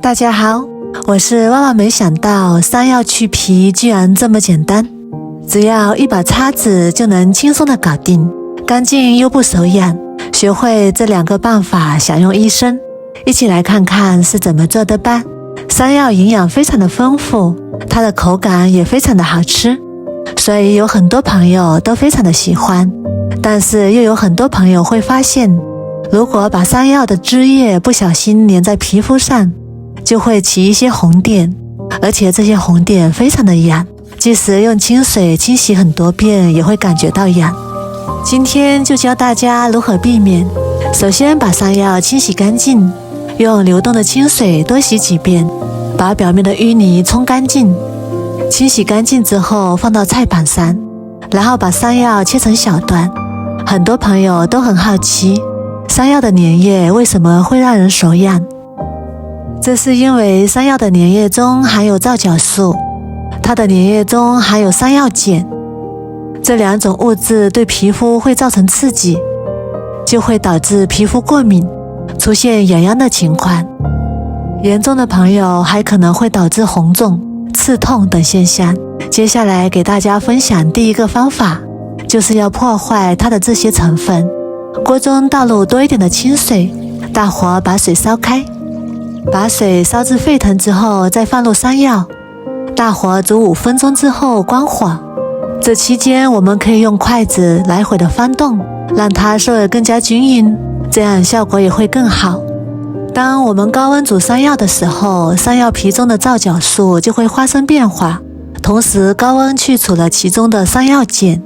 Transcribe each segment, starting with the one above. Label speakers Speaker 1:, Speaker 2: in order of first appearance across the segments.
Speaker 1: 大家好，我是万万没想到山药去皮居然这么简单，只要一把叉子就能轻松的搞定，干净又不手痒。学会这2个办法享用一生，一起来看看是怎么做的吧。山药营养非常的丰富，它的口感也非常的好吃，所以有很多朋友都非常的喜欢。但是又有很多朋友会发现，如果把山药的汁液不小心粘在皮肤上，就会起一些红点，而且这些红点非常的痒，即使用清水清洗很多遍也会感觉到痒。今天就教大家如何避免。首先把山药清洗干净，用流动的清水多洗几遍，把表面的淤泥冲干净。清洗干净之后放到菜板上，然后把山药切成小段。很多朋友都很好奇，山药的粘液为什么会让人手痒？这是因为山药的粘液中含有皂角素，它的粘液中含有山药碱，这2种物质对皮肤会造成刺激，就会导致皮肤过敏，出现痒痒的情况。严重的朋友还可能会导致红肿、刺痛等现象。接下来给大家分享第一个方法，就是要破坏它的这些成分。锅中倒入多一点的清水，大火把水烧开，把水烧至沸腾之后再放入山药，大火煮5分钟之后关火。这期间我们可以用筷子来回的翻动，让它受得更加均匀，这样效果也会更好。当我们高温煮山药的时候，山药皮中的皂角素就会发生变化，同时高温去除了其中的山药碱，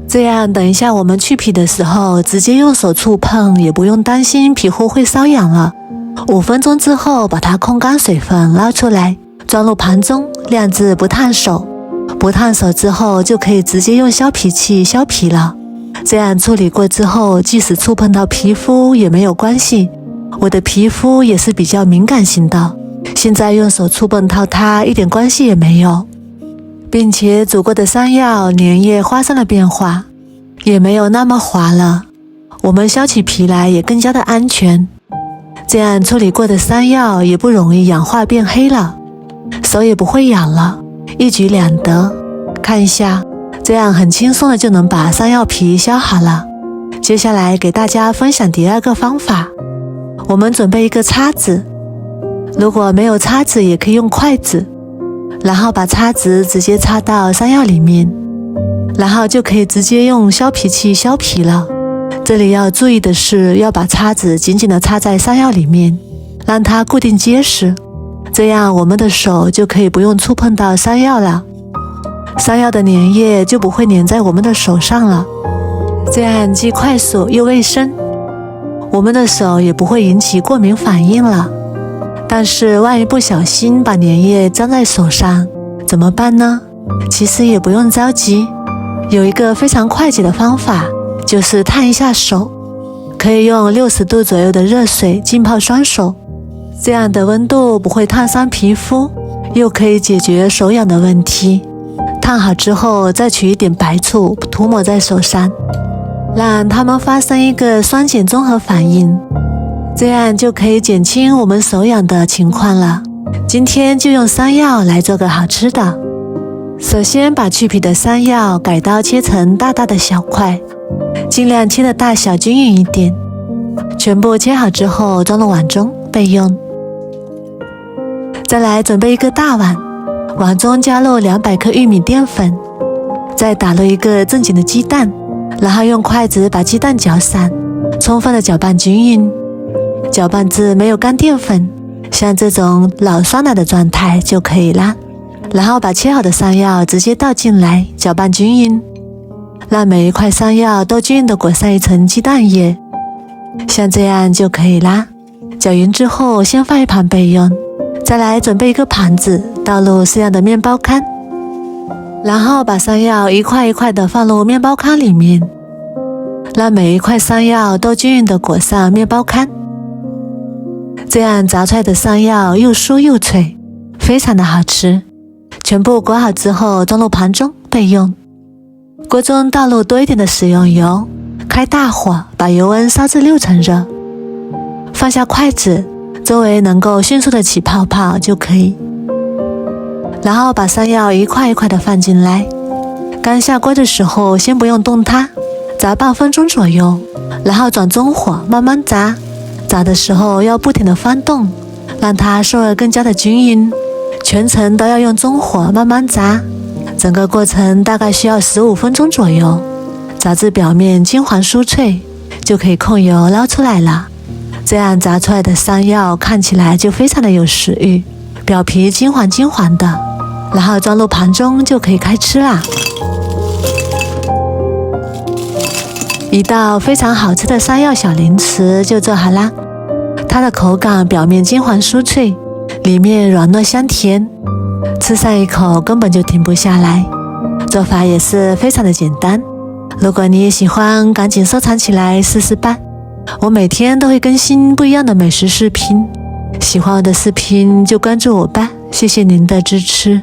Speaker 1: 这样等一下我们去皮的时候直接用手触碰也不用担心皮肤会瘙痒了。5分钟之后把它控干水分捞出来，装入盘中，晾至不烫手。不烫手之后就可以直接用削皮器削皮了。这样处理过之后，即使触碰到皮肤也没有关系。我的皮肤也是比较敏感型的，现在用手触碰到它一点关系也没有，并且煮过的山药粘液发生了变化，也没有那么滑了，我们削起皮来也更加的安全。这样处理过的山药也不容易氧化变黑了，手也不会痒了，一举两得。看一下，这样很轻松的就能把山药皮削好了。接下来给大家分享第2个方法，我们准备一个叉子，如果没有叉子也可以用筷子，然后把叉子直接插到山药里面，然后就可以直接用削皮器削皮了。这里要注意的是，要把叉子紧紧地插在山药里面，让它固定结实，这样我们的手就可以不用触碰到山药了，山药的粘液就不会粘在我们的手上了，这样既快速又卫生，我们的手也不会引起过敏反应了。但是万一不小心把粘液粘在手上怎么办呢？其实也不用着急，有一个非常快捷的方法，就是烫一下手，可以用60度左右的热水浸泡双手，这样的温度不会烫伤皮肤，又可以解决手痒的问题。烫好之后再取一点白醋涂抹在手上，让它们发生一个酸碱中和反应，这样就可以减轻我们手痒的情况了。今天就用山药来做个好吃的。首先把去皮的山药改刀切成大大的小块，尽量切的大小均匀一点，全部切好之后装入碗中备用。再来准备一个大碗，碗中加入200克玉米淀粉，再打入一个正经的鸡蛋，然后用筷子把鸡蛋搅散，充分的搅拌均匀，搅拌至没有干淀粉，像这种老酸奶的状态就可以啦。然后把切好的山药直接倒进来，搅拌均匀，让每一块山药都均匀的裹上一层鸡蛋液，像这样就可以啦。搅匀之后先放一旁备用。再来准备一个盘子，倒入适量的面包糠，然后把山药一块一块的放入面包糠里面，让每一块山药都均匀的裹上面包糠，这样炸出来的山药又酥又脆，非常的好吃。全部裹好之后装入盘中备用。锅中倒入多一点的食用油，开大火把油温烧至60%热，放下筷子，周围能够迅速的起泡泡就可以。然后把山药一块一块的放进来，刚下锅的时候先不用动它，炸半分钟左右，然后转中火慢慢炸，炸的时候要不停的翻动，让它受热更加的均匀，全程都要用中火慢慢炸，整个过程大概需要15分钟左右，炸至表面金黄酥脆，就可以控油捞出来了。这样炸出来的山药看起来就非常的有食欲，表皮金黄金黄的，然后装入盘中就可以开吃啦。一道非常好吃的山药小零食就做好啦，它的口感表面金黄酥脆，里面软糯香甜，吃上一口根本就停不下来。做法也是非常的简单，如果你也喜欢，赶紧收藏起来试试吧。我每天都会更新不一样的美食视频，喜欢我的视频就关注我吧，谢谢您的支持。